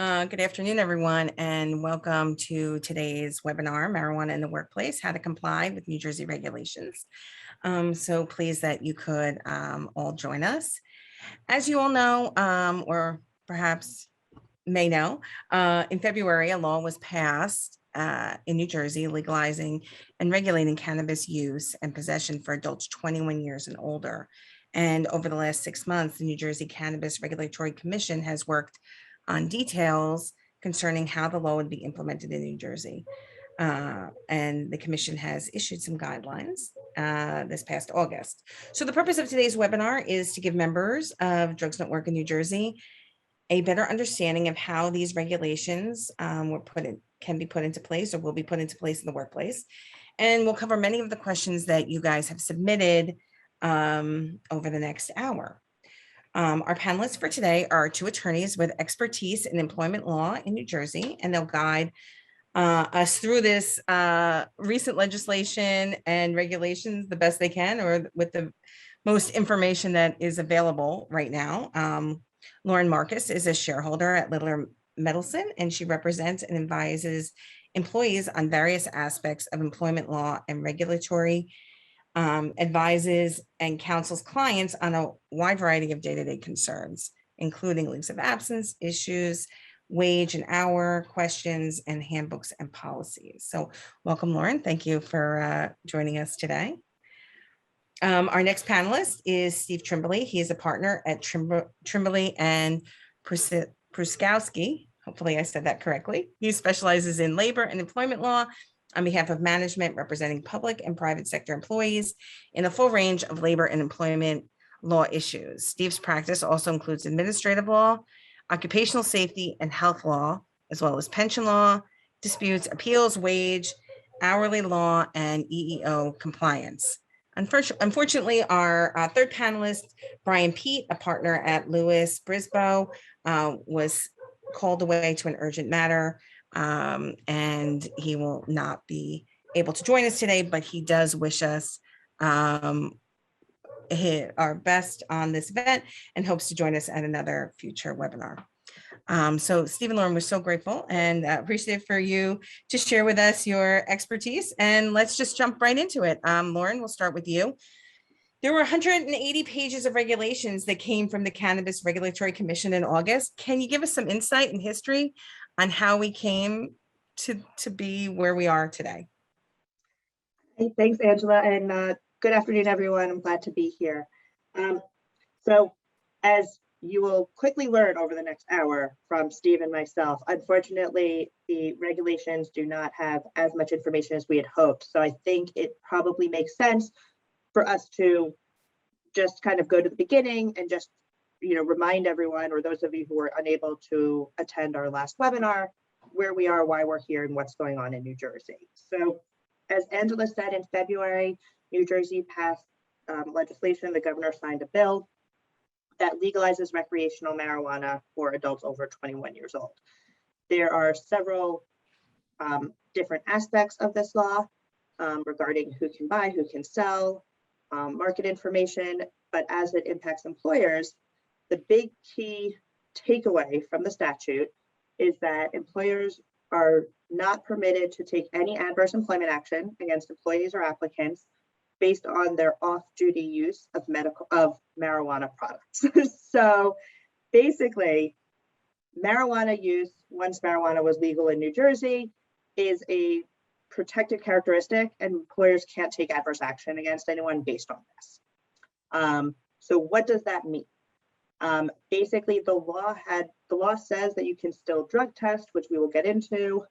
Good afternoon, everyone, and welcome to today's webinar, Marijuana in the Workplace, How to Comply with New Jersey Regulations. So pleased that you could all join us. As you all know, or perhaps may know, in February, a law was passed in New Jersey legalizing and regulating cannabis use and possession for adults 21 years and older. And over the last 6 months, the New Jersey Cannabis Regulatory Commission has worked on details concerning how the law would be implemented in New Jersey. And the commission has issued some guidelines this past August. So the purpose of today's webinar is to give members of Drugs Don't Work in New Jersey a better understanding of how these regulations can be put into place or will be put into place in the workplace. And we'll cover many of the questions that you guys have submitted over the next hour. Our panelists for today are two attorneys with expertise in employment law in New Jersey, and they'll guide us through this recent legislation and regulations the best they can, or with the most information that is available right now. Lauren Marcus is a shareholder at Littler Medelson, and she represents and advises employees on various aspects of employment law and regulatory, advises and counsels clients on a wide variety of day-to-day concerns, including leaves of absence issues, wage and hour questions, and handbooks and policies. So welcome, Lauren. Thank you for joining us today. Our next panelist is Steve Trimbley. He is a partner at Trimbley and Pruskowski. Hopefully I said that correctly. He specializes in labor and employment law on behalf of management, representing public and private sector employees in a full range of labor and employment law issues. Steve's practice also includes administrative law, occupational safety and health law, as well as pension law, disputes, appeals, wage, hourly law, and EEO compliance. Unfortunately, our third panelist, Brian Pete, a partner at Lewis Brisboe, was called away to an urgent matter, and he will not be able to join us today, but he does wish us our best on this event and hopes to join us at another future webinar. So Steve and Lauren, we're so grateful and appreciative for you to share with us your expertise, and let's just jump right into it. Lauren, we'll start with you. There were 180 pages of regulations that came from the Cannabis Regulatory Commission in August. Can you give us some insight and history on how we came to be where we are today? Hey, thanks, Angela, and good afternoon, everyone. I'm glad to be here. So as you will quickly learn over the next hour from Steve and myself, unfortunately, the regulations do not have as much information as we had hoped. So I think it probably makes sense for us to just kind of go to the beginning and just, remind everyone, or those of you who were unable to attend our last webinar, where we are, why we're here, and what's going on in New Jersey. So as Angela said, in February, New Jersey passed legislation. The governor signed a bill that legalizes recreational marijuana for adults over 21 years old. There are several different aspects of this law regarding who can buy, who can sell, market information, but as it impacts employers, the big key takeaway from the statute is that employers are not permitted to take any adverse employment action against employees or applicants based on their off-duty use of marijuana products. So basically, marijuana use, once marijuana was legal in New Jersey, is a protected characteristic, and employers can't take adverse action against anyone based on this. So what does that mean? Basically, the law says that you can still drug test, which we will get into.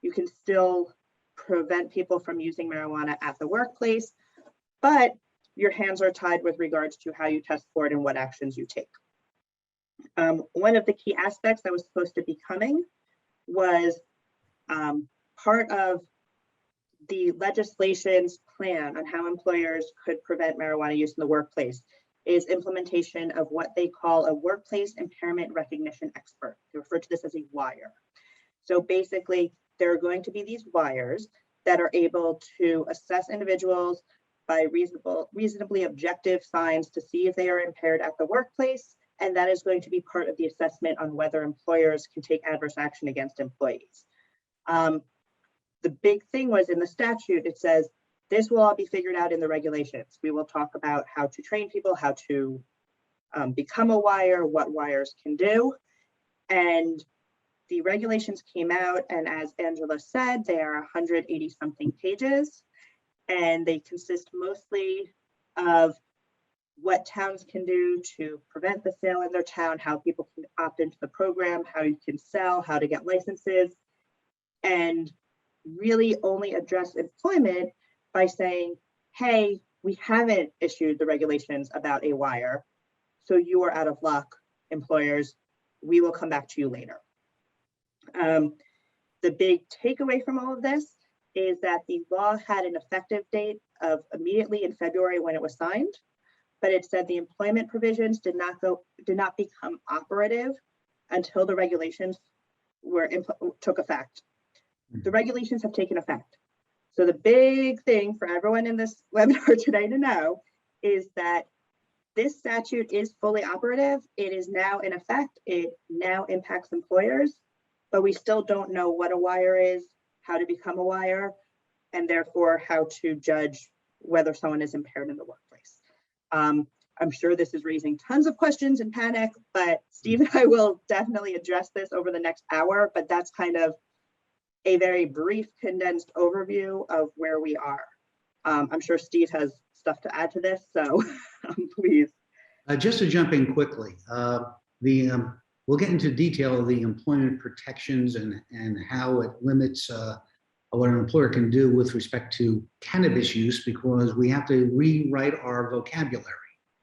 You can still prevent people from using marijuana at the workplace, but your hands are tied with regards to how you test for it and what actions you take. One of the key aspects that was supposed to be coming was part of the legislation's plan on how employers could prevent marijuana use in the workplace is implementation of what they call a workplace impairment recognition expert. They refer to this as a wire. So basically, there are going to be these wires that are able to assess individuals by reasonably objective signs to see if they are impaired at the workplace and that is going to be part of the assessment on whether employers can take adverse action against employees. The big thing was in the statute, it says, this will all be figured out in the regulations. We will talk about how to train people, how to become a wire, what wires can do. And the regulations came out, and as Angela said, they are 180 something pages, and they consist mostly of what towns can do to prevent the sale in their town, how people can opt into the program, how you can sell, how to get licenses, and really only address employment by saying, hey, we haven't issued the regulations about a wire, so you are out of luck, employers. We will come back to you later. The big takeaway from all of this is that the law had an effective date of immediately in February when it was signed, but it said the employment provisions did not become operative until the regulations took effect. The regulations have taken effect. So the big thing for everyone in this webinar today to know is that this statute is fully operative. It is now in effect. It now impacts employers, but we still don't know what a wire is, how to become a wire, and therefore how to judge whether someone is impaired in the workplace. I'm sure this is raising tons of questions and panic, but Steve and I will definitely address this over the next hour, but that's kind of a very brief, condensed overview of where we are. I'm sure Steve has stuff to add to this, so please. Just to jump in quickly, we'll get into detail of the employment protections and how it limits what an employer can do with respect to cannabis use, because we have to rewrite our vocabulary.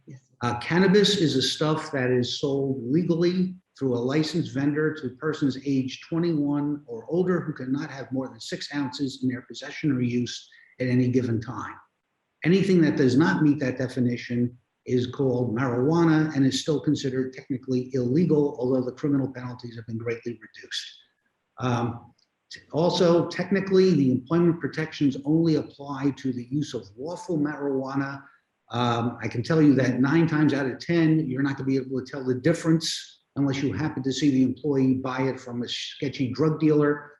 Yes. Cannabis is a stuff that is sold legally through a licensed vendor to persons aged 21 or older who cannot have more than 6 ounces in their possession or use at any given time. Anything that does not meet that definition is called marijuana and is still considered technically illegal, although the criminal penalties have been greatly reduced. Also, technically, the employment protections only apply to the use of lawful marijuana. I can tell you that 9 times out of 10, you're not going to be able to tell the difference unless you happen to see the employee buy it from a sketchy drug dealer.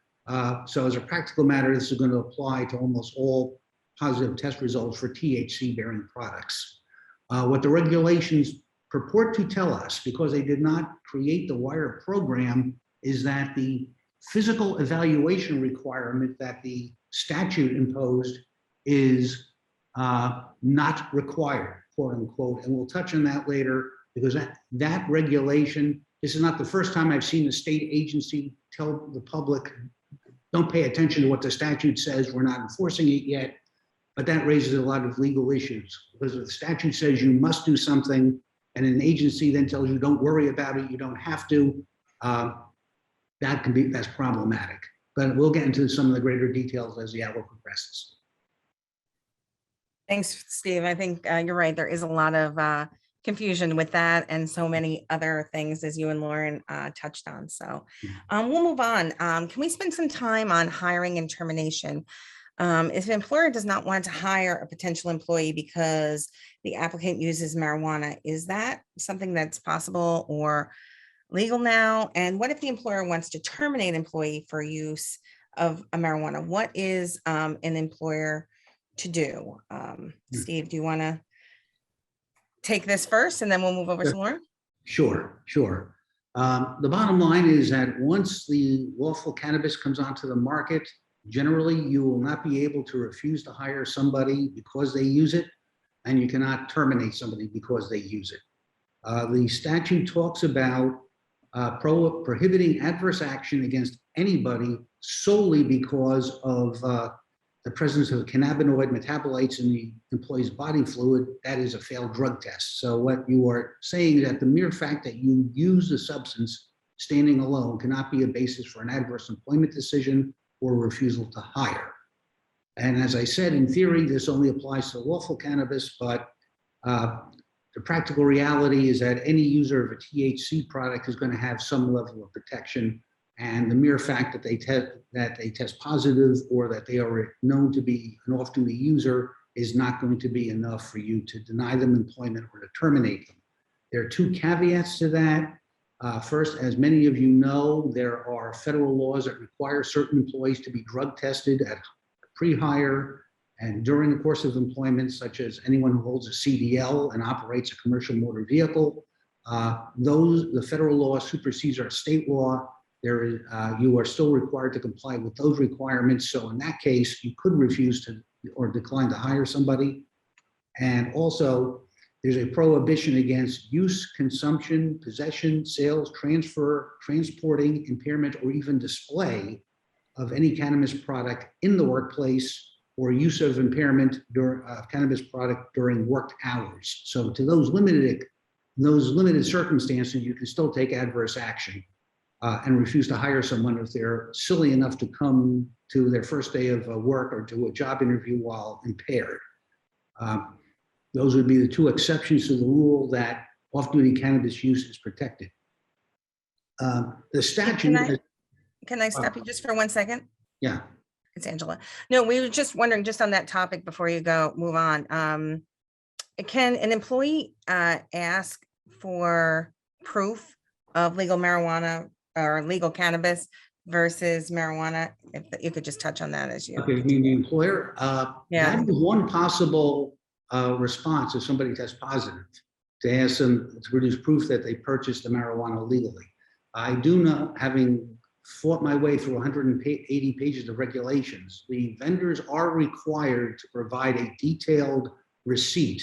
So as a practical matter, this is going to apply to almost all positive test results for THC-bearing products. What the regulations purport to tell us, because they did not create the WIRE program, is that the physical evaluation requirement that the statute imposed is not required, quote unquote. And we'll touch on that later, because that regulation, this is not the first time I've seen a state agency tell the public, don't pay attention to what the statute says, we're not enforcing it yet. But that raises a lot of legal issues, because if the statute says you must do something and an agency then tells you don't worry about it, you don't have to, that's problematic. But we'll get into some of the greater details as the hour progresses. Thanks, Steve. I think you're right. There is a lot of confusion with that and so many other things, as you and Lauren touched on. So we'll move on. Can we spend some time on hiring and termination? If an employer does not want to hire a potential employee because the applicant uses marijuana, is that something that's possible or legal now? And what if the employer wants to terminate an employee for use of a marijuana? What is an employer to do? Steve, do you want to take this first and then we'll move over to Lauren? Sure. The bottom line is that once the lawful cannabis comes onto the market, generally you will not be able to refuse to hire somebody because they use it, and you cannot terminate somebody because they use it. The statute talks about prohibiting adverse action against anybody solely because of the presence of cannabinoid metabolites in the employee's body fluid. That is a failed drug test. So what you are saying is that the mere fact that you use the substance standing alone cannot be a basis for an adverse employment decision or refusal to hire. And as I said, in theory, this only applies to lawful cannabis, but the practical reality is that any user of a THC product is going to have some level of protection. And the mere fact that they test positive or that they are known to be an off-duty user is not going to be enough for you to deny them employment or to terminate them. There are two caveats to that. First, as many of you know, there are federal laws that require certain employees to be drug tested at pre-hire and during the course of employment, such as anyone who holds a CDL and operates a commercial motor vehicle. The federal law supersedes our state law. You are still required to comply with those requirements. So in that case, you could refuse to or decline to hire somebody. And also, there's a prohibition against use, consumption, possession, sales, transfer, transporting, impairment, or even display of any cannabis product in the workplace or use of impairment cannabis product during work hours. So to those limited circumstances, you can still take adverse action and refuse to hire someone if they're silly enough to come to their first day of work or to a job interview while impaired. Those would be the two exceptions to the rule that off-duty cannabis use is protected. The statute. Can I stop you just for 1 second? Yeah. It's Angela. No, we were just wondering, just on that topic before you move on. Can an employee ask for proof of legal marijuana or legal cannabis versus marijuana? If you could just touch on that as you. Okay, you mean the employer? Yeah. That is one possible response if somebody tests positive, to ask them to produce proof that they purchased the marijuana legally. I do not, having fought my way through 180 pages of regulations, the vendors are required to provide a detailed receipt,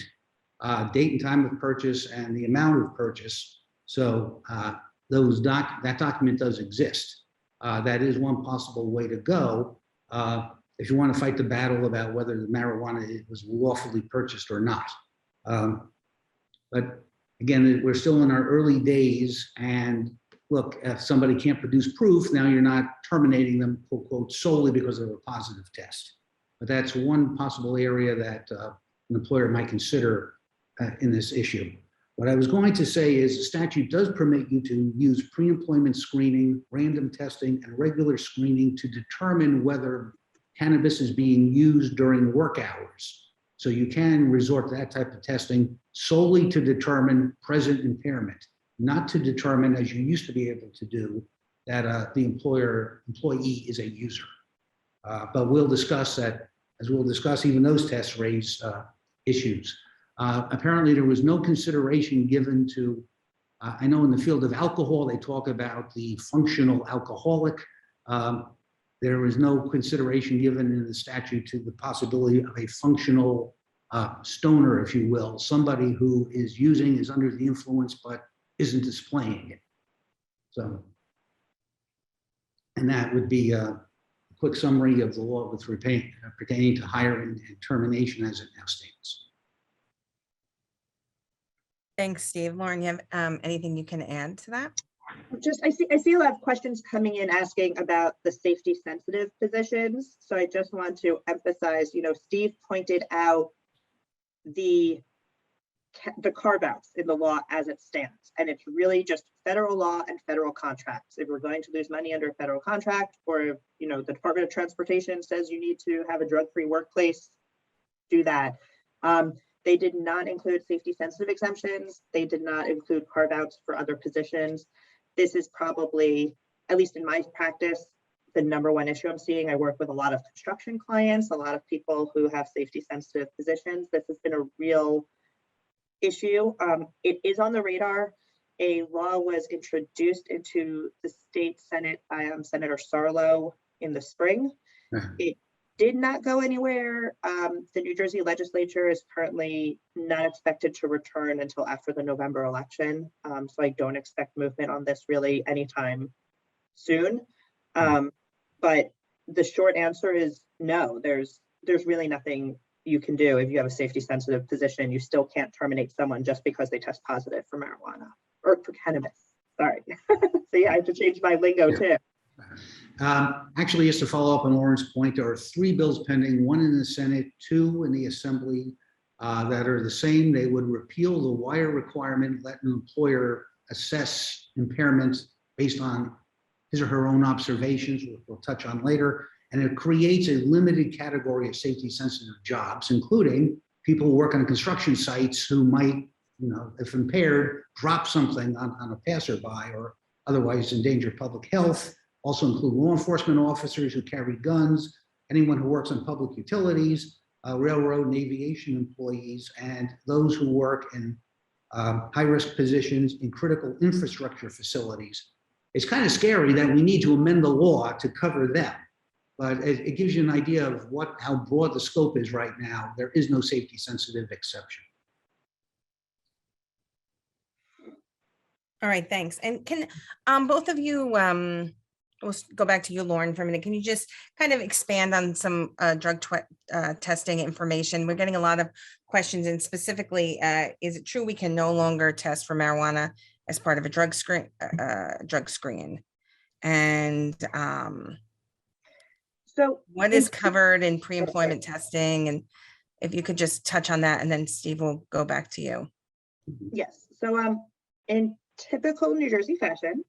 date and time of purchase and the amount of purchase. So that document does exist. That is one possible way to go if you want to fight the battle about whether the marijuana was lawfully purchased or not. But again, we're still in our early days, and look, if somebody can't produce proof, now you're not terminating them, quote, quote, solely because of a positive test. But that's one possible area that an employer might consider in this issue. What I was going to say is the statute does permit you to use pre-employment screening, random testing, and regular screening to determine whether cannabis is being used during work hours. So you can resort to that type of testing solely to determine present impairment, not to determine, as you used to be able to do, that the employee is a user. But we'll discuss that, as we'll discuss, even those tests raise issues. Apparently, there was no consideration given to, I know in the field of alcohol, they talk about the functional alcoholic. There was no consideration given in the statute to the possibility of a functional stoner, if you will, somebody who is using, is under the influence, but isn't displaying it. So, and that would be a quick summary of the law with pertaining to hiring and termination as it now stands. Thanks, Steve. Lauren, you have anything you can add to that? I see a lot of questions coming in asking about the safety sensitive positions. So I just want to emphasize, Steve pointed out the carve-outs in the law as it stands. And it's really just federal law and federal contracts. If we're going to lose money under a federal contract, or if, the Department of Transportation says you need to have a drug-free workplace, do that. They did not include safety sensitive exemptions. They did not include carve-outs for other positions. This is probably, at least in my practice, the number one issue I'm seeing. I work with a lot of construction clients, a lot of people who have safety sensitive positions. This has been a real issue. It is on the radar. A law was introduced into the state Senate by Senator Sarlo in the spring. It did not go anywhere. The New Jersey legislature is currently not expected to return until after the November election. So I don't expect movement on this really anytime soon. But the short answer is no, there's really nothing you can do. If you have a safety sensitive position, you still can't terminate someone just because they test positive for marijuana or for cannabis. Sorry. So yeah, I have to change my lingo too. Actually, just to follow up on Lauren's point, there are 3 bills pending, 1 in the Senate, 2 in the Assembly that are the same. They would repeal the wire requirement, let an employer assess impairment based on his or her own observations, which we'll touch on later. And it creates a limited category of safety sensitive jobs, including people who work on construction sites who might if impaired, drop something on a passerby or otherwise endanger public health. Also include law enforcement officers who carry guns, anyone who works on public utilities, railroad and aviation employees, and those who work in high-risk positions in critical infrastructure facilities. It's kind of scary that we need to amend the law to cover them, but it gives you an idea of how broad the scope is right now. There is no safety-sensitive exception. All right, thanks. And can both of you, we'll go back to you, Lauren, for a minute. Can you just kind of expand on some drug testing information? We're getting a lot of questions, and specifically, is it true we can no longer test for marijuana as part of a drug screen? And So what is covered in pre-employment testing? And if you could just touch on that, and then Steve will go back to you. yes, so in typical New Jersey fashion,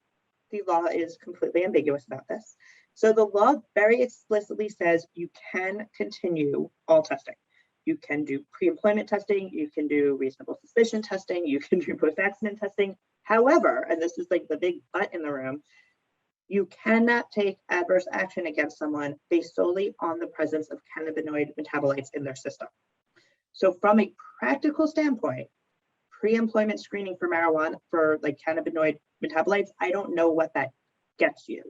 the law is completely ambiguous about this. So the law very explicitly says you can continue all testing. You can do pre-employment testing, you can do reasonable suspicion testing, you can do post-accident testing. However, and this is like the big but in the room, you cannot take adverse action against someone based solely on the presence of cannabinoid metabolites in their system. So from a practical standpoint, pre-employment screening for marijuana, for like cannabinoid metabolites, I don't know what that gets you.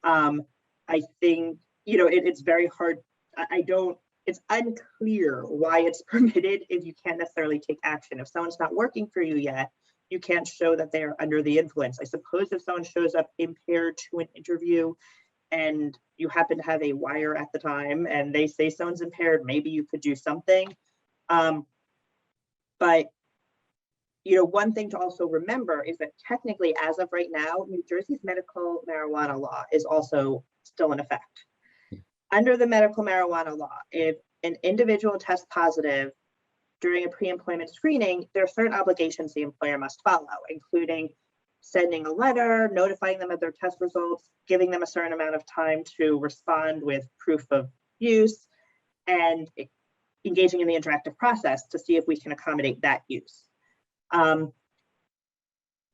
I think, it's very hard. It's unclear why it's permitted if you can't necessarily take action. If someone's not working for you yet, you can't show that they are under the influence. I suppose if someone shows up impaired to an interview and you happen to have a wire at the time and they say someone's impaired, maybe you could do something. But one thing to also remember is that technically, as of right now, New Jersey's medical marijuana law is also still in effect. Under the medical marijuana law, if an individual tests positive during a pre-employment screening, there are certain obligations the employer must follow, including sending a letter, notifying them of their test results, giving them a certain amount of time to respond with proof of use, and engaging in the interactive process to see if we can accommodate that use.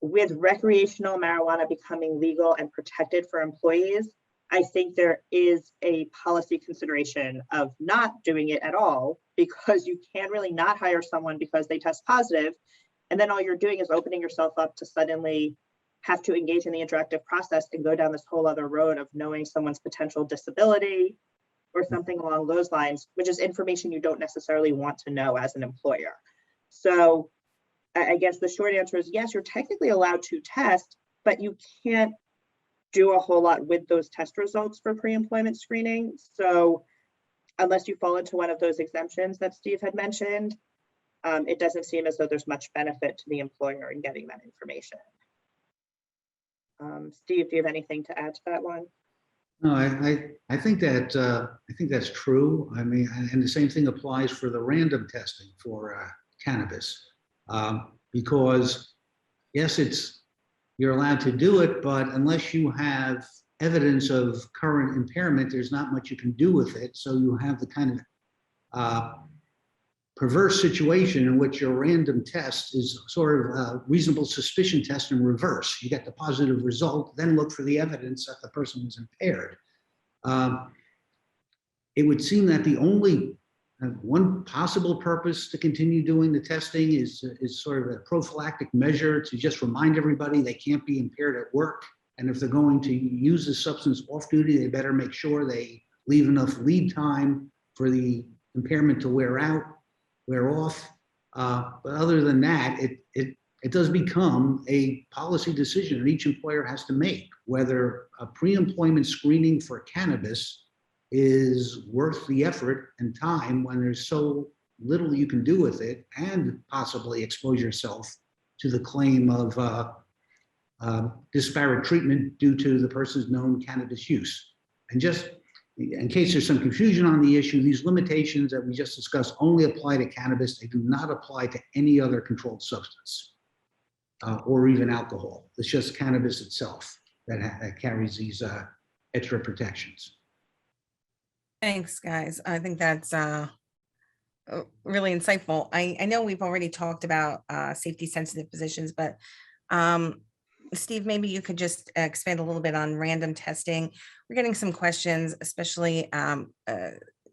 With recreational marijuana becoming legal and protected for employees, I think there is a policy consideration of not doing it at all, because you can really not hire someone because they test positive, and then all you're doing is opening yourself up to suddenly have to engage in the interactive process and go down this whole other road of knowing someone's potential disability or something along those lines, which is information you don't necessarily want to know as an employer. So I guess the short answer is yes, you're technically allowed to test, but you can't do a whole lot with those test results for pre-employment screening. So unless you fall into one of those exemptions that Steve had mentioned, it doesn't seem as though there's much benefit to the employer in getting that information. Steve, do you have anything to add to that one? No, I think that's true. I mean, and the same thing applies for the random testing for cannabis, because yes, you're allowed to do it, but unless you have evidence of current impairment, there's not much you can do with it. So you have the kind of perverse situation in which your random test is sort of a reasonable suspicion test in reverse. You get the positive result, then look for the evidence that the person was impaired. It would seem that the only one possible purpose to continue doing the testing is sort of a prophylactic measure to just remind everybody they can't be impaired at work. And if they're going to use the substance off duty, they better make sure they leave enough lead time for the impairment to wear off. But other than that, it does become a policy decision that each employer has to make, whether a pre-employment screening for cannabis is worth the effort and time when there's so little you can do with it, and possibly expose yourself to the claim of disparate treatment due to the person's known cannabis use. And just in case there's some confusion on the issue, these limitations that we just discussed only apply to cannabis. They do not apply to any other controlled substance or even alcohol. It's just cannabis itself that carries these extra protections. Thanks, guys. I think that's really insightful. I know we've already talked about safety sensitive positions, but um, Steve, maybe you could just expand a little bit on random testing. We're getting some questions, especially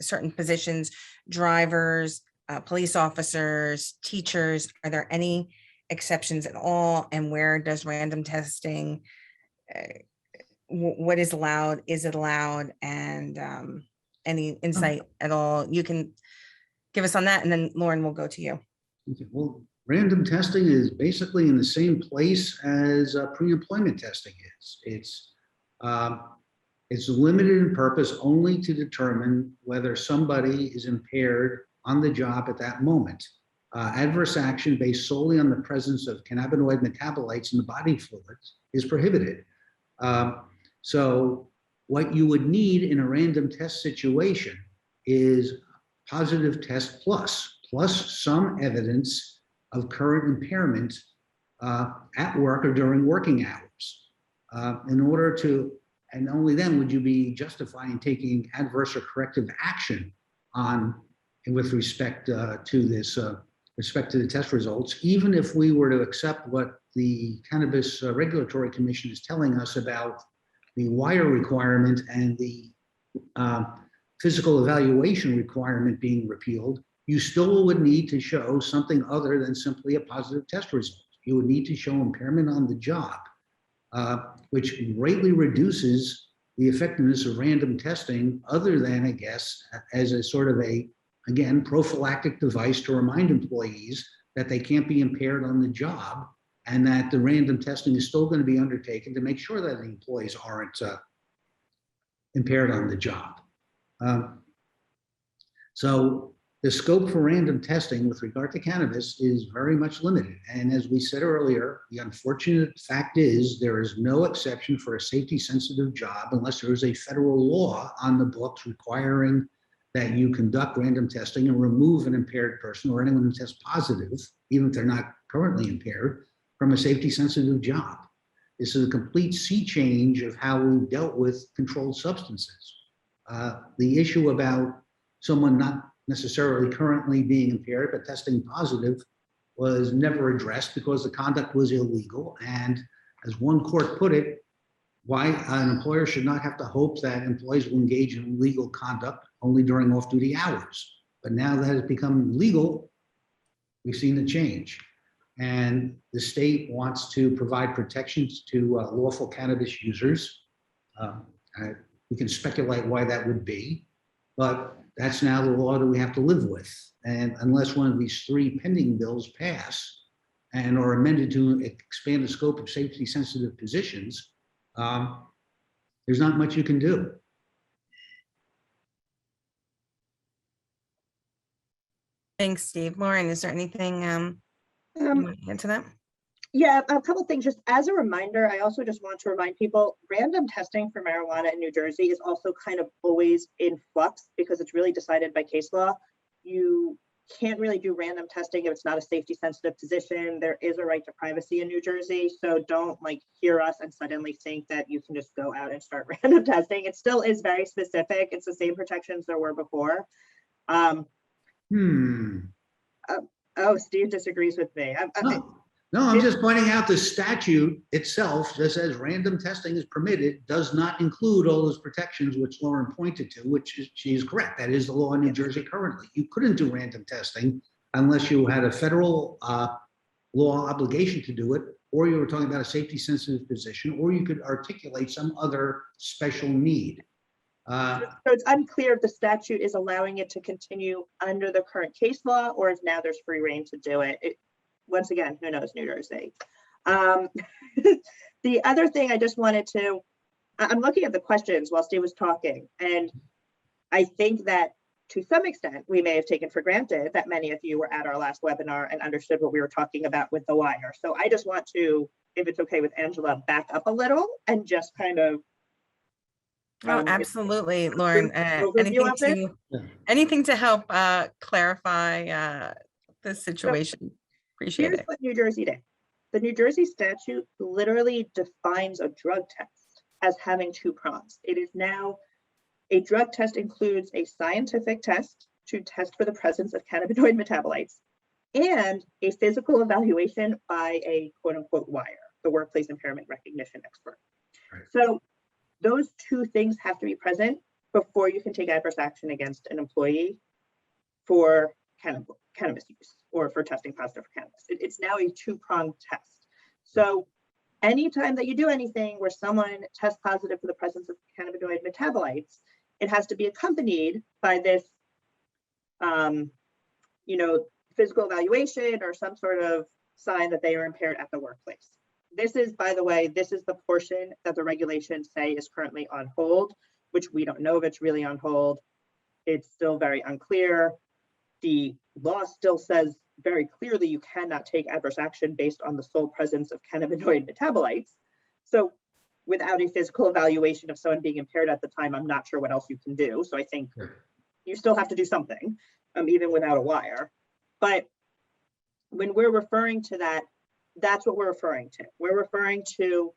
certain positions, drivers, police officers, teachers. Are there any exceptions at all? And where does random testing, what is allowed? Is it allowed? And any insight at all you can give us on that? And then Lauren will go to you. Okay, well, random testing is basically in the same place as pre-employment testing is. It's limited in purpose only to determine whether somebody is impaired on the job at that moment. Adverse action based solely on the presence of cannabinoid metabolites in the body fluids is prohibited. So what you would need in a random test situation is positive test plus some evidence of current impairment at work or during working hours. In order to, and only then would you be justifying taking adverse or corrective action on with respect to this respect to the test results, even if we were to accept what the Cannabis Regulatory Commission is telling us about the wire requirement and the physical evaluation requirement being repealed, you still would need to show something other than simply a positive test result. You would need to show impairment on the job, which greatly reduces the effectiveness of random testing, other than, I guess, as a sort of a, again, prophylactic device to remind employees that they can't be impaired on the job and that the random testing is still going to be undertaken to make sure that the employees aren't impaired on the job. So the scope for random testing with regard to cannabis is very much limited. And as we said earlier, the unfortunate fact is there is no exception for a safety sensitive job unless there is a federal law on the books requiring that you conduct random testing and remove an impaired person or anyone who tests positive, even if they're not currently impaired, from a safety sensitive job. This is a complete sea change of how we've dealt with controlled substances. The issue about someone not necessarily currently being impaired but testing positive was never addressed because the conduct was illegal. And as one court put it, why an employer should not have to hope that employees will engage in illegal conduct only during off-duty hours. But now that it's become legal, we've seen the change. And the state wants to provide protections to lawful cannabis users. We can speculate why that would be, but that's now the law that we have to live with. And unless one of these three pending bills pass and are amended to expand the scope of safety sensitive positions, there's not much you can do. Thanks, Steve. Lauren, is there anything you want to add to that? Yeah, a couple of things. Just as a reminder, I also just want to remind people, random testing for marijuana in New Jersey is also kind of always in flux because it's really decided by case law. You can't really do random testing if it's not a safety sensitive position. There is a right to privacy in New Jersey. So don't hear us and suddenly think that you can just go out and start random testing. It still is very specific. It's the same protections there were before. Oh, Steve disagrees with me. No, I'm just pointing out the statute itself that says random testing is permitted does not include all those protections which Lauren pointed to, which she is correct. That is the law in New Jersey currently. You couldn't do random testing unless you had a federal law obligation to do it, or you were talking about a safety sensitive position, or you could articulate some other special need. So it's unclear if the statute is allowing it to continue under the current case law or if now there's free reign to do it. Once again, who knows, New Jersey. The other thing I just wanted to, I'm looking at the questions while Steve was talking, and I think that to some extent, we may have taken for granted that many of you were at our last webinar and understood what we were talking about with the wire. So I just want to, if it's okay with Angela, back up a little and just kind of Oh, absolutely, Lauren. Anything to help clarify the situation. Appreciate Here's it. what New Jersey did. The New Jersey statute literally defines a drug test as having two prongs. It is now a drug test includes a scientific test to test for the presence of cannabinoid metabolites and a physical evaluation by a quote unquote wire, the workplace impairment recognition expert. Right. So those two things have to be present before you can take adverse action against an employee for cannabis use or for testing positive for cannabis. It's now a two-pronged test. So anytime that you do anything where someone tests positive for the presence of cannabinoid metabolites, it has to be accompanied by this, physical evaluation or some sort of sign that they are impaired at the workplace. This is, by the way, this is the portion that the regulations say is currently on hold, which we don't know if it's really on hold. It's still very unclear. The law still says very clearly you cannot take adverse action based on the sole presence of cannabinoid metabolites. So without a physical evaluation of someone being impaired at the time, I'm not sure what else you can do. So I think you still have to do something, even without a wire. But when we're referring to that, that's what we're referring to. We're referring to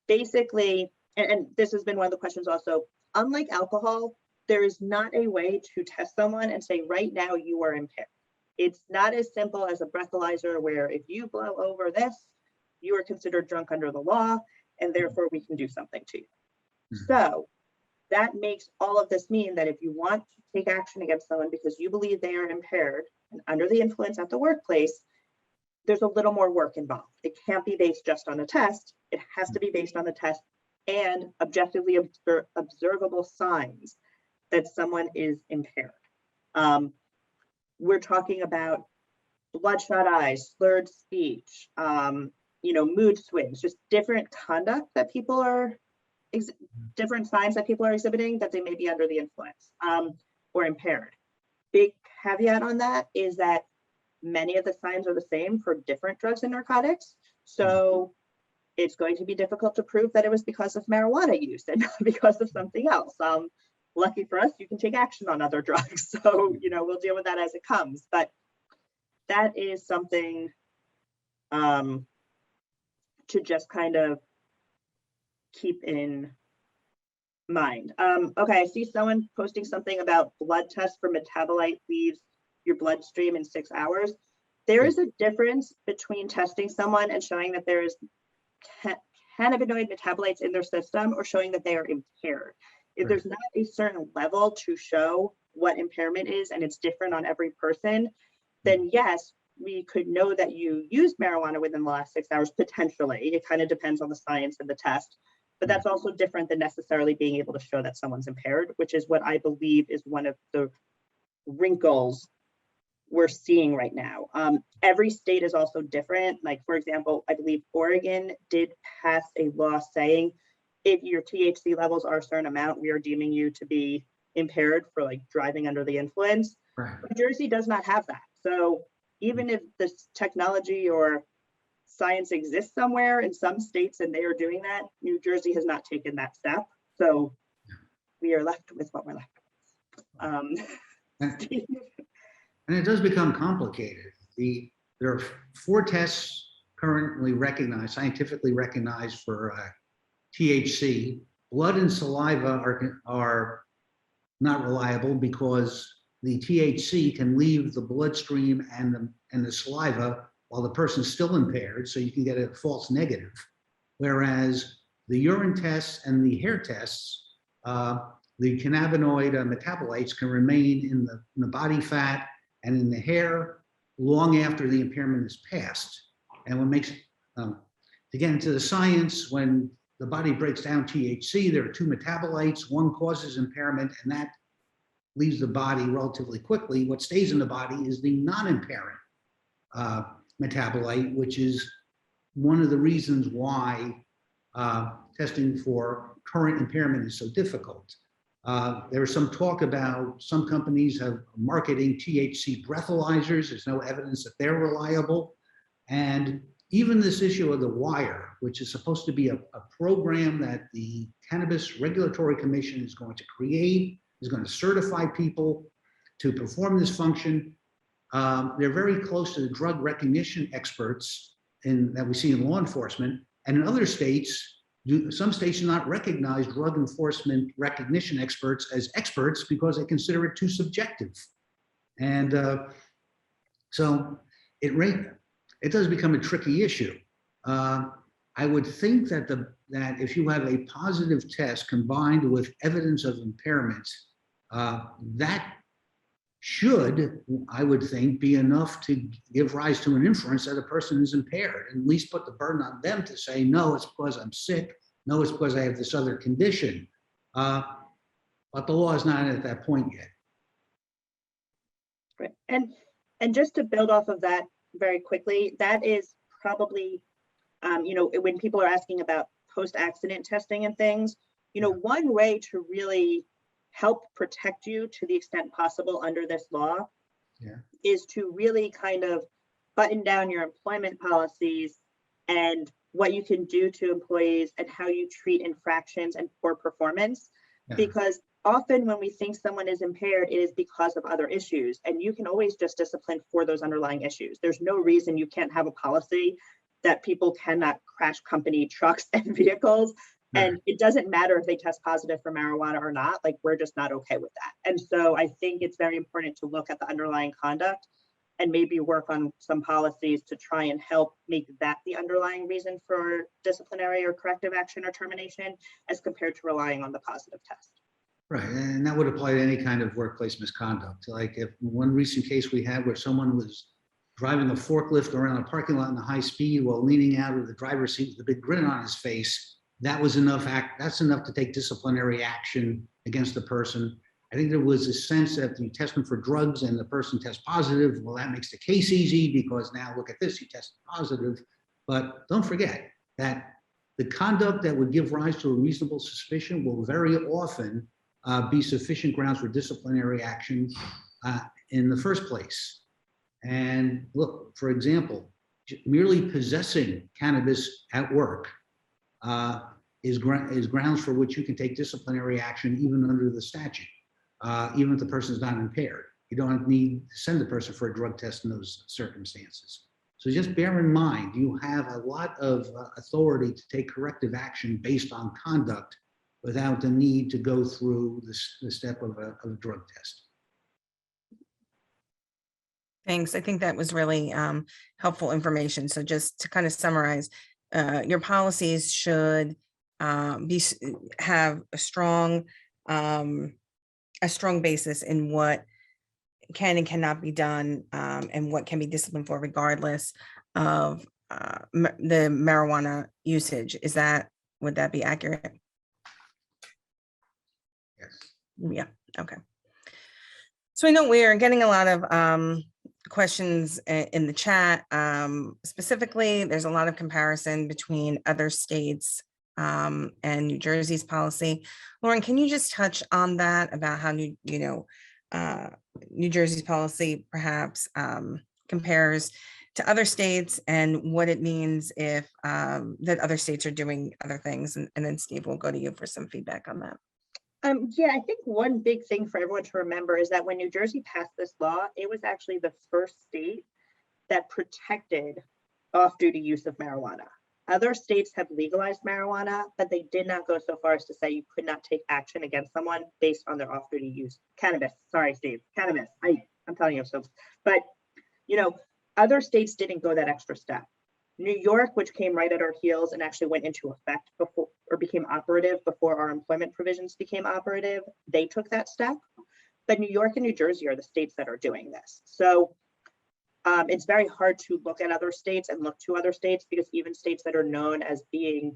basically, and this has been one of the questions also, unlike alcohol, there is not a way to test someone and say, right now you are impaired. It's not as simple as a breathalyzer where if you blow over this, you are considered drunk under the law, and therefore we can do something to you. So that makes all of this mean that if you want to take action against someone because you believe they are impaired and under the influence at the workplace, there's a little more work involved. It can't be based just on a test. It has to be based on the test and objectively observable signs that someone is impaired. We're talking about bloodshot eyes, slurred speech, mood swings, just different conduct that people are, different signs that people are exhibiting that they may be under the influence or impaired. Big caveat on that is that many of the signs are the same for different drugs and narcotics. So it's going to be difficult to prove that it was because of marijuana use and not because of something else. Lucky for us, you can take action on other drugs. So, we'll deal with that as it comes. But that is something to just kind of keep in mind. Okay, I see someone posting something about blood tests for metabolite leaves your bloodstream in 6 hours. There is a difference between testing someone and showing that there is cannabinoid metabolites in their system or showing that they are impaired. If there's not a certain level to show what impairment is and it's different on every person, then yes, we could know that you used marijuana within the last 6 hours, potentially. It kind of depends on the science and the test, but that's also different than necessarily being able to show that someone's impaired, which is what I believe is one of the wrinkles we're seeing right now. Every state is also different. Like, for example, I believe Oregon did pass a law saying if your THC levels are a certain amount, we are deeming you to be impaired for like driving under the influence. Right. New Jersey does not have that. So even if this technology or science exists somewhere in some states and they are doing that, New Jersey has not taken that step. So we are left with what we're left with. And it does become complicated. There are 4 tests currently recognized, scientifically recognized for THC. Blood and saliva are not reliable because the THC can leave the bloodstream and the saliva while the person's still impaired, so you can get a false negative. Whereas the urine tests and the hair tests, the cannabinoid metabolites can remain in the body fat and in the hair long after the impairment is passed. And what makes, to get into the science, when the body breaks down THC, there are 2 metabolites. One causes impairment, and that leaves the body relatively quickly. What stays in the body is the non-impairment metabolite, which is one of the reasons why testing for current impairment is so difficult. There was some talk about some companies have marketing THC breathalyzers. There's no evidence that they're reliable. And even this issue of the wire, which is supposed to be a program that the Cannabis Regulatory Commission is going to create, is going to certify people to perform this function. They're very close to the drug recognition experts that we see in law enforcement. And in other states, some states do not recognize drug enforcement recognition experts as experts because they consider it too subjective. And so it does become a tricky issue. I would think that that if you have a positive test combined with evidence of impairment, that should, I would think, be enough to give rise to an inference that a person is impaired, and at least put the burden on them to say, no, it's because I'm sick. No, it's because I have this other condition. But the law is not at that point yet. Right. And just to build off of that very quickly, that is probably, when people are asking about post-accident testing and things, one way to really help protect you to the extent possible under this law is to really kind of button down your employment policies and what you can do to employees and how you treat infractions and poor performance. Because often when we think someone is impaired, it is because of other issues, and you can always just discipline for those underlying issues. There's no reason you can't have a policy that people cannot crash company trucks and vehicles. And it doesn't matter if they test positive for marijuana or not, like we're just not okay with that. And so I think it's very important to look at the underlying conduct and maybe work on some policies to try and help make that the underlying reason for disciplinary or corrective action or termination, as compared to relying on the positive test. Right, and that would apply to any kind of workplace misconduct. Like if one recent case we had where someone was driving a forklift around a parking lot in a high speed while leaning out of the driver's seat with a big grin on his face, that was enough. That's enough to take disciplinary action against the person. I think there was a sense that you test them for drugs and the person tests positive. Well, that makes the case easy because now look at this, you tested positive. But don't forget that the conduct that would give rise to a reasonable suspicion will very often be sufficient grounds for disciplinary action in the first place. And look, for example, merely possessing cannabis at work is grounds for which you can take disciplinary action even under the statute, even if the person is not impaired. You don't need to send the person for a drug test in those circumstances. So just bear in mind, you have a lot of authority to take corrective action based on conduct without the need to go through the step of a drug test. Thanks. I think that was really helpful information. So just to kind of summarize, your policies should have a strong basis in what can and cannot be done, and what can be disciplined for, regardless of the marijuana usage. Would that be accurate? Yes. Yeah. Okay. So I know we're getting a lot of questions in the chat. Specifically, there's a lot of comparison between other states and New Jersey's policy. Lauren, can you just touch on that, about how New Jersey's policy perhaps compares to other states, and what it means if that other states are doing other things? And then Steve, we'll go to you for some feedback on that. Yeah, I think one big thing for everyone to remember is that when New Jersey passed this law, it was actually the first state that protected off-duty use of marijuana. Other states have legalized marijuana, but they did not go so far as to say you could not take action against someone based on their off-duty use. Cannabis, sorry, Steve, cannabis. I'm telling you so. But, other states didn't go that extra step. New York, which came right at our heels and actually went into effect before, or became operative before our employment provisions became operative, they took that step. But New York and New Jersey are the states that are doing this. So it's very hard to look at other states and look to other states, because even states that are known as being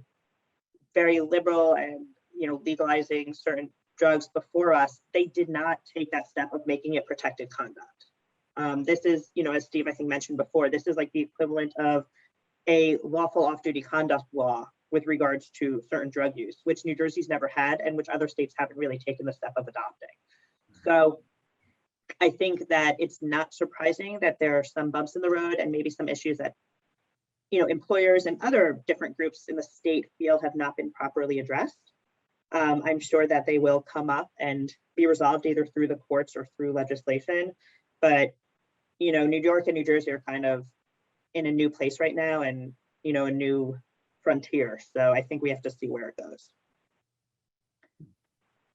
very liberal and legalizing certain drugs before us, they did not take that step of making it protected conduct. This is, as Steve I think mentioned before, this is like the equivalent of a lawful off-duty conduct law with regards to certain drug use, which New Jersey's never had and which other states haven't really taken the step of adopting. So I think that it's not surprising that there are some bumps in the road and maybe some issues that employers and other different groups in the state feel have not been properly addressed. I'm sure that they will come up and be resolved either through the courts or through legislation. But New York and New Jersey are kind of in a new place right now, and a new frontier. So I think we have to see where it goes.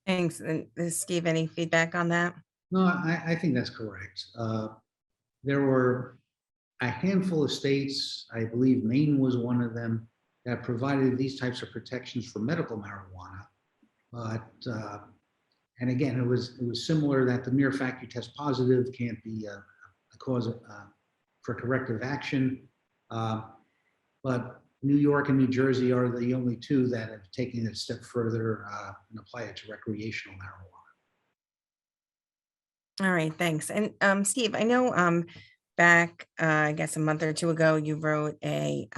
Thanks. And Steve, any feedback on that? No, I think that's correct. There were a handful of states, I believe Maine was one of them, that provided these types of protections for medical marijuana. But and again, it was similar that the mere fact you test positive can't be a cause for corrective action. But New York and New Jersey are the only two that have taken it a step further and apply it to recreational marijuana. All right, thanks. And Steve, I know back, I guess a month or two ago, you wrote an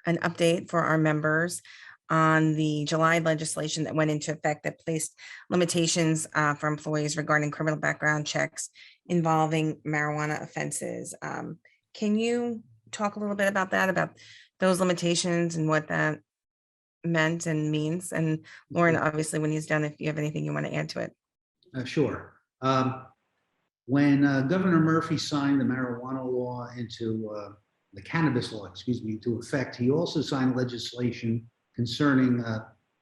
update for our members on the July legislation that went into effect that placed limitations for employees regarding criminal background checks involving marijuana offenses. Can you talk a little bit about that, about those limitations and what that meant and means? And Lauren, obviously, when he's done, if you have anything you want to add to it. Sure. When Governor Murphy signed the marijuana law into the cannabis law, excuse me, into effect, he also signed legislation concerning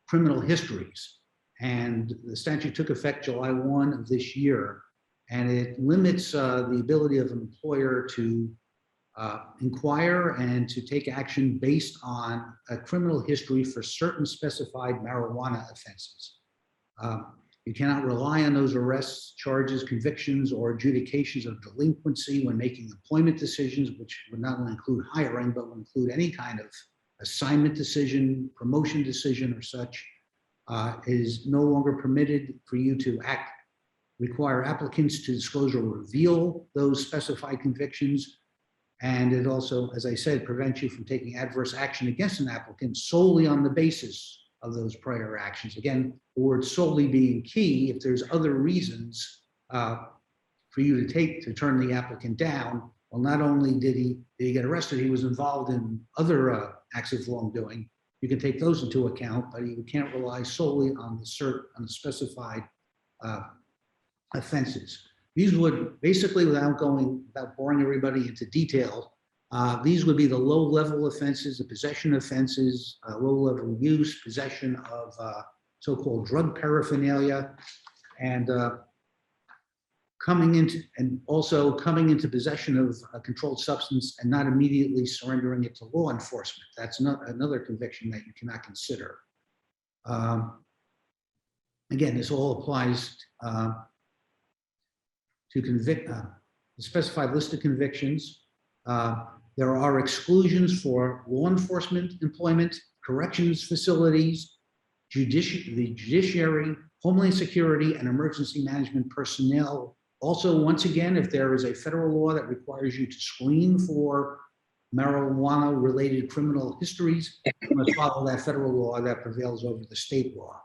criminal histories. And the statute took effect July 1 of this year, and it limits the ability of an employer to inquire and to take action based on a criminal history for certain specified marijuana offenses. You cannot rely on those arrests, charges, convictions, or adjudications of delinquency when making employment decisions, which would not only include hiring, but would include any kind of assignment decision, promotion decision, or such. It is no longer permitted for you to require applicants to disclose or reveal those specified convictions. And it also, as I said, prevents you from taking adverse action against an applicant solely on the basis of those prior actions. Again, the word solely being key. If there's other reasons for you to turn the applicant down, well, not only did he get arrested, he was involved in other acts of wrongdoing. You can take those into account, but you can't rely solely on the specified offenses. These would basically, without boring everybody into detail, these would be the low-level offenses, the possession offenses, low-level use, possession of so-called drug paraphernalia, and coming into possession of a controlled substance and not immediately surrendering it to law enforcement. That's not another conviction that you cannot consider. Again, this all applies to the specified list of convictions. There are exclusions for law enforcement employment, corrections facilities, the judiciary, homeland security, and emergency management personnel. Also, once again, if there is a federal law that requires you to screen for marijuana-related criminal histories, you must follow that federal law that prevails over the state law.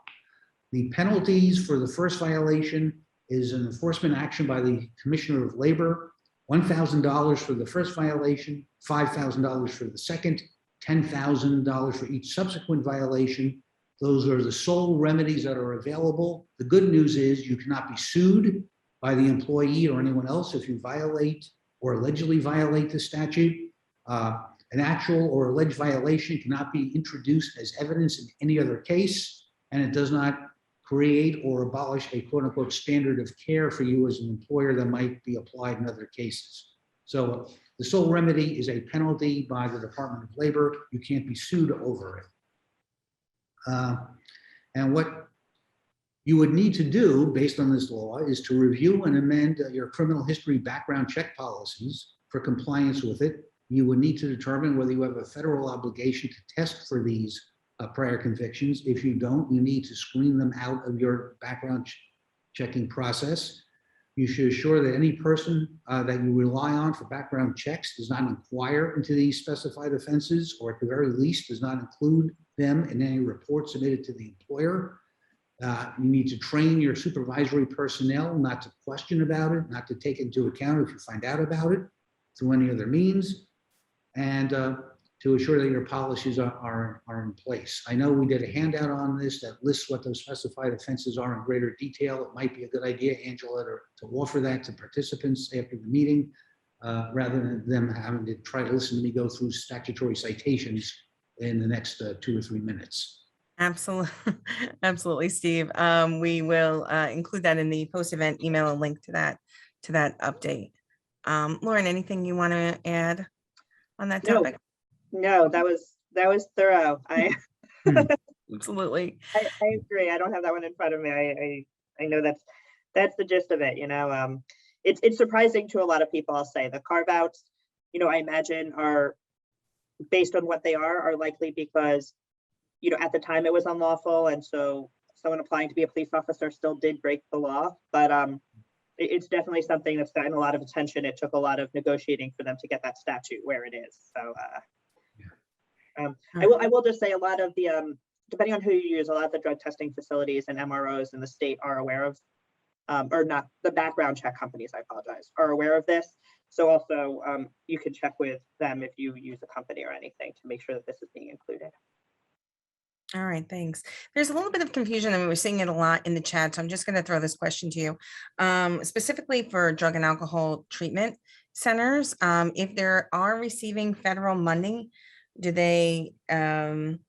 The penalties for the first violation is an enforcement action by the Commissioner of Labor, $1,000 for the first violation, $5,000 for the second, $10,000 for each subsequent violation. Those are the sole remedies that are available. The good news is you cannot be sued by the employee or anyone else if you violate or allegedly violate the statute. An actual or alleged violation cannot be introduced as evidence in any other case, and it does not create or abolish a quote-unquote standard of care for you as an employer that might be applied in other cases. So the sole remedy is a penalty by the Department of Labor. You can't be sued over it. And what you would need to do based on this law is to review and amend your criminal history background check policies for compliance with it. You would need to determine whether you have a federal obligation to test for these prior convictions. If you don't, you need to screen them out of your background checking process. You should assure that any person that you rely on for background checks does not inquire into these specified offenses, or at the very least does not include them in any report submitted to the employer. You need to train your supervisory personnel not to question about it, not to take into account if you find out about it through any other means, and to assure that your policies are in place. I know we did a handout on this that lists what those specified offenses are in greater detail. It might be a good idea, Angela, to offer that to participants after the meeting, rather than them having to try to listen to me go through statutory citations in the next 2 or 3 minutes. Absolutely, absolutely, Steve. We will include that in the post-event email, a link to that update. Lauren, anything you want to add on that No, topic? no, that was thorough. I Hmm. Absolutely. I agree. I don't have that one in front of me. I know that's the gist of it, you know. It's surprising to a lot of people, I'll say. The carve outs, you know, I imagine are based on what they are likely because, you know, at the time it was unlawful, and so someone applying to be a police officer still did break the law. But it's definitely something that's gotten a lot of attention. It took a lot of negotiating for them to get that statute where it is. So I will just say a lot of the depending on who you use, a lot of the drug testing facilities and MROs in the state are aware of, or not the background check companies, I apologize, are aware of this. So also you can check with them if you use a company or anything to make sure that this is being included. All right, thanks. There's a little bit of confusion, and we were seeing it a lot in the chat, so I'm just going to throw this question to you. Specifically for drug and alcohol treatment centers, if they are receiving federal money, do they follow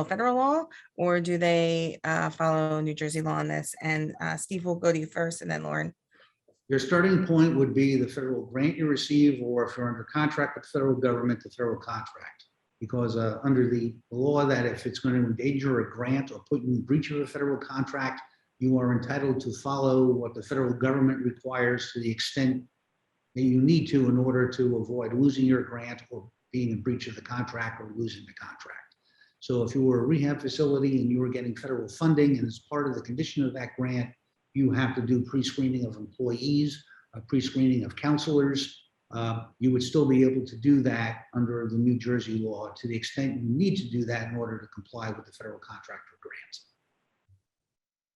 federal law, or do they follow New Jersey law on this? And Steve, will go to you first, and then Lauren. Your starting point would be the federal grant you receive, or if you're under contract with the federal government, the federal contract. Because under the law that if it's going to endanger a grant or put you in breach of a federal contract, you are entitled to follow what the federal government requires to the extent that you need to in order to avoid losing your grant or being in breach of the contract or losing the contract. So if you were a rehab facility and you were getting federal funding, and as part of the condition of that grant, you have to do pre-screening of employees, pre-screening of counselors, you would still be able to do that under the New Jersey law to the extent you need to do that in order to comply with the federal contract or grants.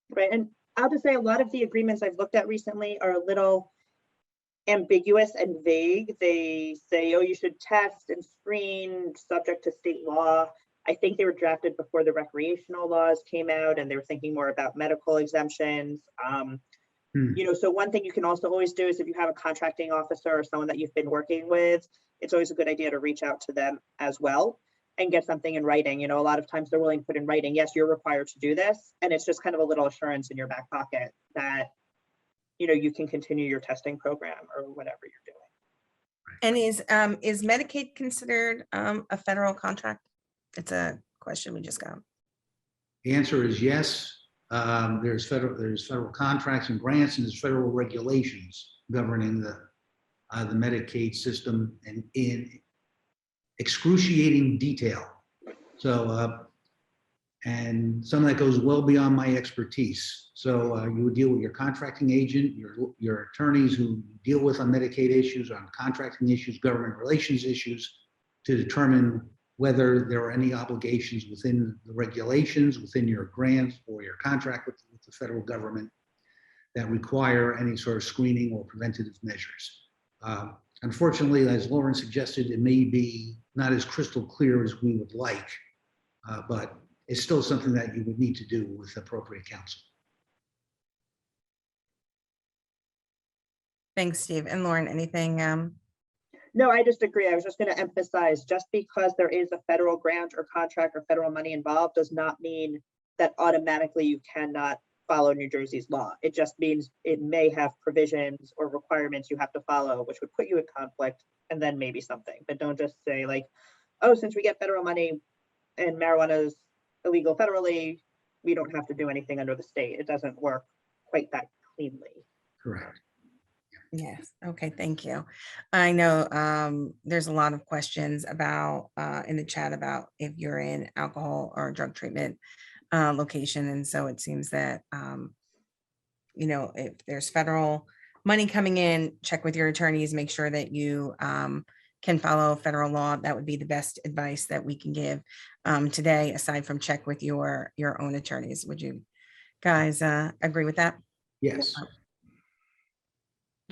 Right, and I'll just say a lot of the agreements I've looked at recently are a little ambiguous and vague. They say, oh, you should test and screen subject to state law. I think they were drafted before the recreational laws came out, and they were thinking more about medical exemptions. You know, so one thing you can also always do is if you have a contracting officer or someone that you've been working with, it's always a good idea to reach out to them as well and get something in writing. You know, a lot of times they're willing to put in writing, yes, you're required to do this. And it's just kind of a little assurance in your back pocket that, you know, you can continue your testing program or whatever you're doing. And is Medicaid considered a federal contract? It's a question we just got. The answer is yes. There's federal contracts and grants, and there's federal regulations governing the Medicaid system and in excruciating detail. So, and some of that goes well beyond my expertise. So you would deal with your contracting agent, your attorneys who deal with on Medicaid issues, on contracting issues, government relations issues, to determine whether there are any obligations within the regulations, within your grant or your contract with the federal government that require any sort of screening or preventative measures. Unfortunately, as Lauren suggested, it may be not as crystal clear as we would like, but it's still something that you would need to do with appropriate counsel. Thanks, Steve. And Lauren, anything? No, I just agree. I was just going to emphasize, just because there is a federal grant or contract or federal money involved does not mean that automatically you cannot follow New Jersey's law. It just means it may have provisions or requirements you have to follow, which would put you in conflict, and then maybe something. But don't just say like, oh, since we get federal money and marijuana is illegal federally, we don't have to do anything under the state. It doesn't work quite that cleanly. Correct. Yes. Okay. Thank you. I know there's a lot of questions about in the chat about if you're in alcohol or drug treatment location. And so it seems that, you know, if there's federal money coming in, check with your attorneys, make sure that you can follow federal law. That would be the best advice that we can give today, aside from check with your own attorneys. Would you guys agree with that? Yes.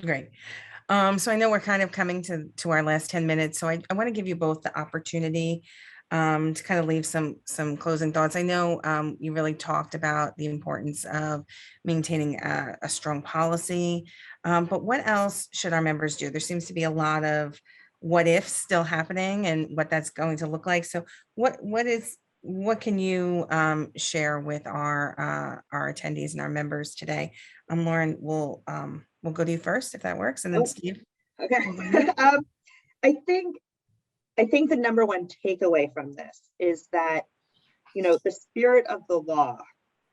Great. So I know we're kind of coming to our last 10 minutes. So I want to give you both the opportunity to kind of leave some closing thoughts. I know you really talked about the importance of maintaining a strong policy, but what else should our members do? There seems to be a lot of what ifs still happening and what that's going to look like. So what what can you share with our attendees and our members today? Lauren, we'll go to you first if that works, and then Oh, Steve. Okay. will go ahead. I think the number one takeaway from this is that, the spirit of the law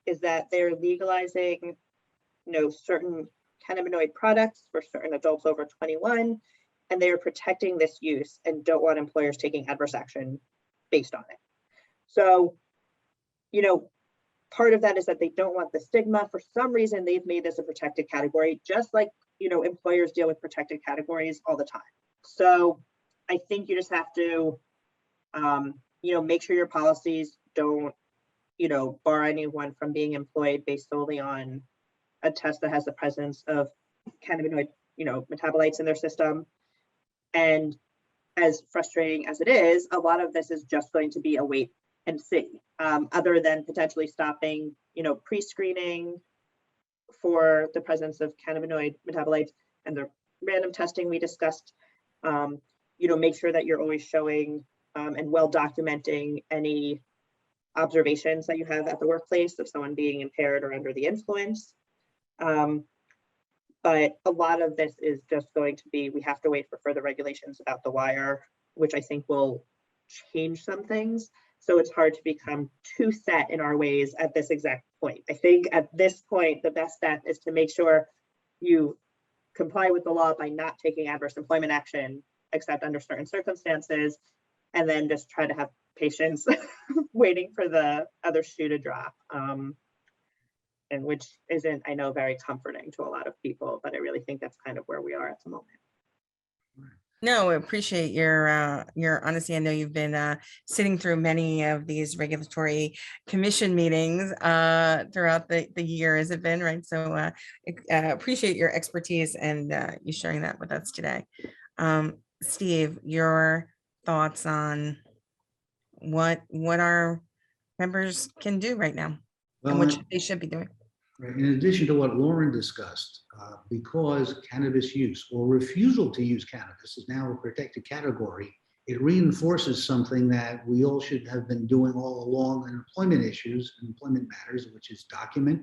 is that they're legalizing, certain cannabinoid products for certain adults over 21, and they're protecting this use and don't want employers taking adverse action based on it. So, part of that is that they don't want the stigma. For some reason, they've made this a protected category, just like, employers deal with protected categories all the time. So I think you just have to, make sure your policies don't, bar anyone from being employed based solely on a test that has the presence of cannabinoid, metabolites in their system. And as frustrating as it is, a lot of this is just going to be a wait and see, other than potentially stopping, pre-screening for the presence of cannabinoid metabolites and the random testing we discussed. Make sure that you're always showing and well documenting any observations that you have at the workplace of someone being impaired or under the influence. But a lot of this is just going to be, we have to wait for further regulations about the wire, which I think will change some things. So it's hard to become too set in our ways at this exact point. I think at this point, the best step is to make sure you comply with the law by not taking adverse employment action, except under certain circumstances, and then just try to have patience waiting for the other shoe to drop. And which isn't, I know, very comforting to a lot of people, but I really think that's kind of where we are at the moment. No, I appreciate your honesty. I know you've been sitting through many of these regulatory commission meetings throughout the year, has it been, right? So appreciate your expertise and you sharing that with us today. Steve, your thoughts on what our members can do right now and what they should be doing. Right. In addition to what Lauren discussed, because cannabis use or refusal to use cannabis is now a protected category, it reinforces something that we all should have been doing all along in employment issues and employment matters, which is document.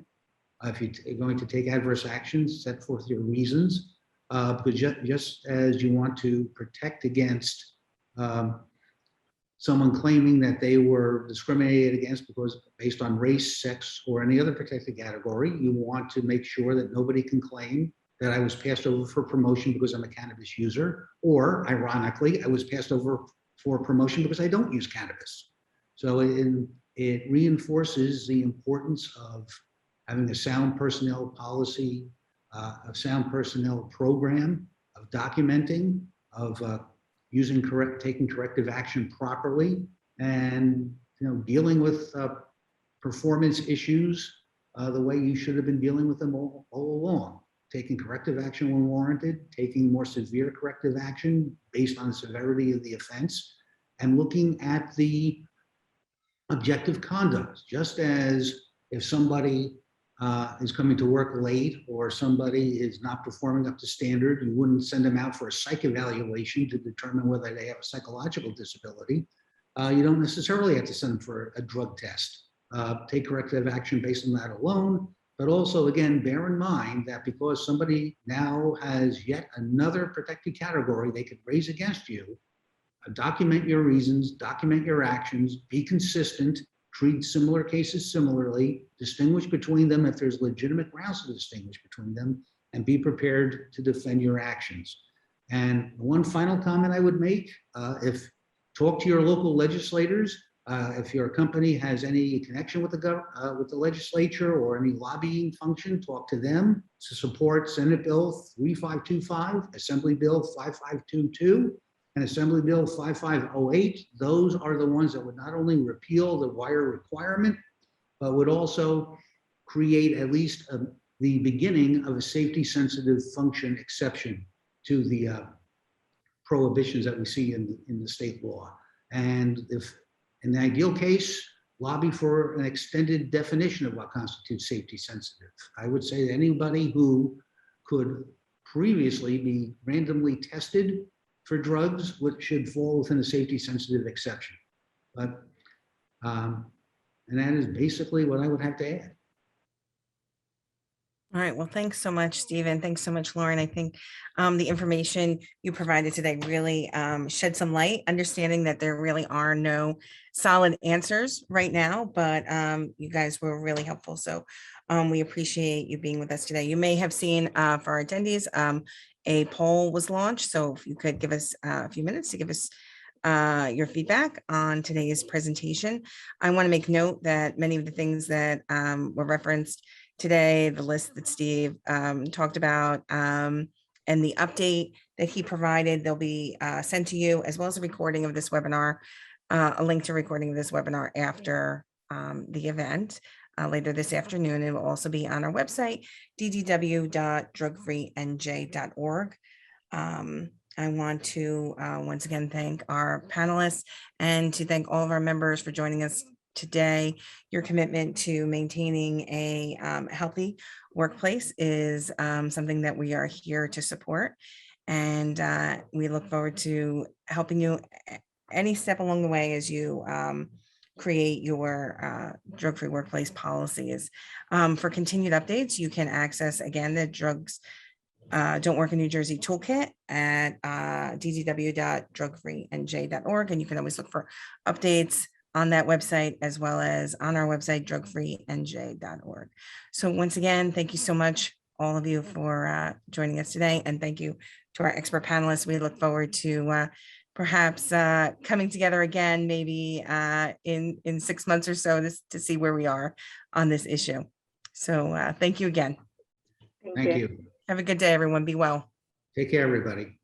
If you're going to take adverse actions, set forth your reasons, because just as you want to protect against someone claiming that they were discriminated against because based on race, sex, or any other protected category, you want to make sure that nobody can claim that I was passed over for promotion because I'm a cannabis user, or ironically, I was passed over for promotion because I don't use cannabis. So it reinforces the importance of having a sound personnel policy, a sound personnel program, of documenting, of taking corrective action properly, and dealing with performance issues the way you should have been dealing with them all along. Taking corrective action when warranted, taking more severe corrective action based on the severity of the offense, and looking at the objective conduct. Just as if somebody is coming to work late or somebody is not performing up to standard, you wouldn't send them out for a psych evaluation to determine whether they have a psychological disability. You don't necessarily have to send them for a drug test. Take corrective action based on that alone, but also, again, bear in mind that because somebody now has yet another protected category they could raise against you, document your reasons, document your actions, be consistent, treat similar cases similarly, distinguish between them if there's legitimate grounds to distinguish between them, and be prepared to defend your actions. And one final comment I would make, talk to your local legislators. If your company has any connection with the legislature or any lobbying function, talk to them to support Senate Bill 3525, Assembly Bill 5522, and Assembly Bill 5508. Those are the ones that would not only repeal the wire requirement, but would also create at least the beginning of a safety-sensitive function exception to the prohibitions that we see in the state law. And if, in the ideal case, lobby for an extended definition of what constitutes safety-sensitive. I would say that anybody who could previously be randomly tested for drugs should fall within a safety-sensitive exception. But And that is basically what I would have to add. All right. Well, thanks so much, Stephen. Thanks so much, Lauren. I think the information you provided today really shed some light, understanding that there really are no solid answers right now, but you guys were really helpful. So we appreciate you being with us today. You may have seen for our attendees, a poll was launched. So if you could give us a few minutes to give us your feedback on today's presentation. I want to make note that many of the things that were referenced today, the list that Steve talked about, and the update that he provided, they'll be sent to you, as well as a recording of this webinar, a link to recording of this webinar after the event later this afternoon. It will also be on our website, ddw.drugfreenj.org. I want to once again thank our panelists and to thank all of our members for joining us today. Your commitment to maintaining a healthy workplace is something that we are here to support. And we look forward to helping you any step along the way as you create your drug-free workplace policies. For continued updates, you can access, again, the Drugs Don't Work in New Jersey toolkit at ddw.drugfreenj.org. And you can always look for updates on that website, as well as on our website, drugfreenj.org. So once again, thank you so much, all of you, for joining us today. And thank you to our expert panelists. We look forward to perhaps coming together again, maybe in 6 months or so to see where we are on this issue. So thank you again. Thank you. Have a good day, everyone. Be well. Take care, everybody.